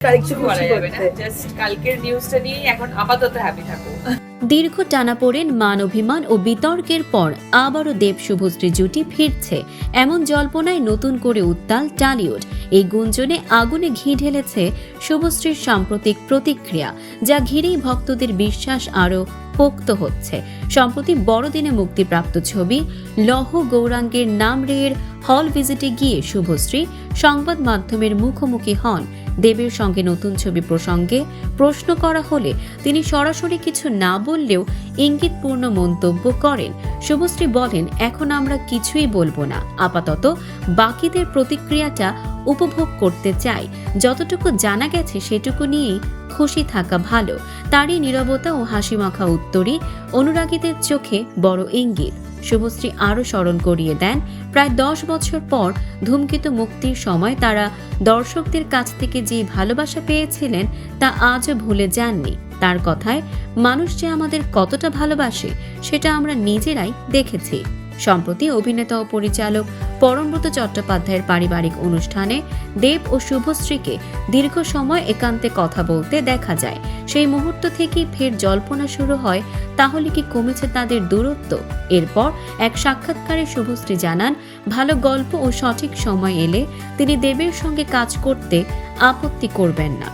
কিছু করা যাবে না, জাস্ট কালকের নিউজটা নিয়ে এখন আপাতত হ্যাপি থাকো। দীর্ঘ টানাপোড়েন, মান অভিমান ও বিতর্কের পর আবারও দেব শুভশ্রী জুটি ফিরছে, এমন জল্পনায় নতুন করে উত্তাল টলিউড। এই গুঞ্জনে আগুনে ঘি ঢেলেছে শুভশ্রীর সাম্প্রতিক প্রতিক্রিয়া, যা ঘিরেই ভক্তদের বিশ্বাস আরও পোক্ত হচ্ছে। সম্প্রতি বড়দিনে মুক্তিপ্রাপ্ত ছবি লহ গৌরাঙ্গের নাম রেয়ের হল ভিজিটে গিয়ে শুভশ্রী সংবাদ মাধ্যমের মুখোমুখি হন। দেবের সঙ্গে নতুন ছবি প্রসঙ্গে প্রশ্ন করা হলে তিনি সরাসরি কিছু না বললেও ইঙ্গিতপূর্ণ মন্তব্য করেন। শুভশ্রী বলেন, এখন আমরা কিছুই বলবো না, আপাতত বাকিদের প্রতিক্রিয়াটা উপভোগ করতে চাই। যতটুকু জানা গেছে সেটুকু নিয়েই খুশি থাকা ভালো। তারই নীরবতা ও হাসিমাখা উত্তরই অনুরাগীদের চোখে বড় ইঙ্গিত। শুভশ্রী আরও স্মরণ করিয়ে দেন, প্রায় 10 বছর পর ধূমকেতু মুক্তির সময় তারা দর্শকদের কাছ থেকে যে ভালোবাসা পেয়েছিলেন তা আজও ভুলে যাননি। তার কথায়, মানুষ যে আমাদের কতটা ভালোবাসে সেটা আমরা নিজেরাই দেখেছি। সম্প্রতি অভিনেতা ও পরিচালক পরমব্রত চট্টোপাধ্যায়ের পারিবারিক অনুষ্ঠানে দেব ও শুভশ্রীকে দীর্ঘ সময় একান্তে কথা বলতে দেখা যায়। সেই মুহূর্ত থেকেই ফের জল্পনা শুরু হয়, তাহলে কি কমেছে তাদের দূরত্ব? এরপর এক সাক্ষাৎকারে শুভশ্রী জানান, ভালো গল্প ও সঠিক সময় এলে তিনি দেবের সঙ্গে কাজ করতে আপত্তি করবেন না।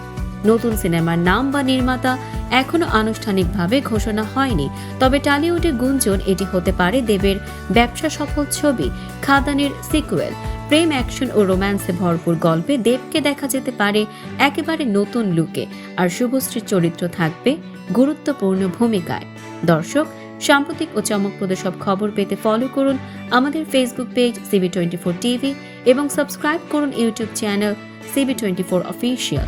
নতুন সিনেমার নাম বা নির্মাতা এখনো আনুষ্ঠানিকভাবে ঘোষণা হয়নি, তবে টলিউডে গুঞ্জন এটি হতে পারে দেবের ব্যবসা সফল ছবি খাদানের সিকুয়েল। প্রেম, অ্যাকশন ও রোম্যান্সে ভরপুর গল্পে দেবকে দেখা যেতে পারে একেবারে নতুন লুকে, আর শুভশ্রীর চরিত্র থাকবে গুরুত্বপূর্ণ ভূমিকায়। দর্শক, সাম্প্রতিক ও চমকপ্রদ সব খবর পেতে ফলো করুন আমাদের ফেসবুক পেজ CB24 টিভি এবং সাবস্ক্রাইব করুন ইউটিউব চ্যানেল CB24 অফিসিয়াল।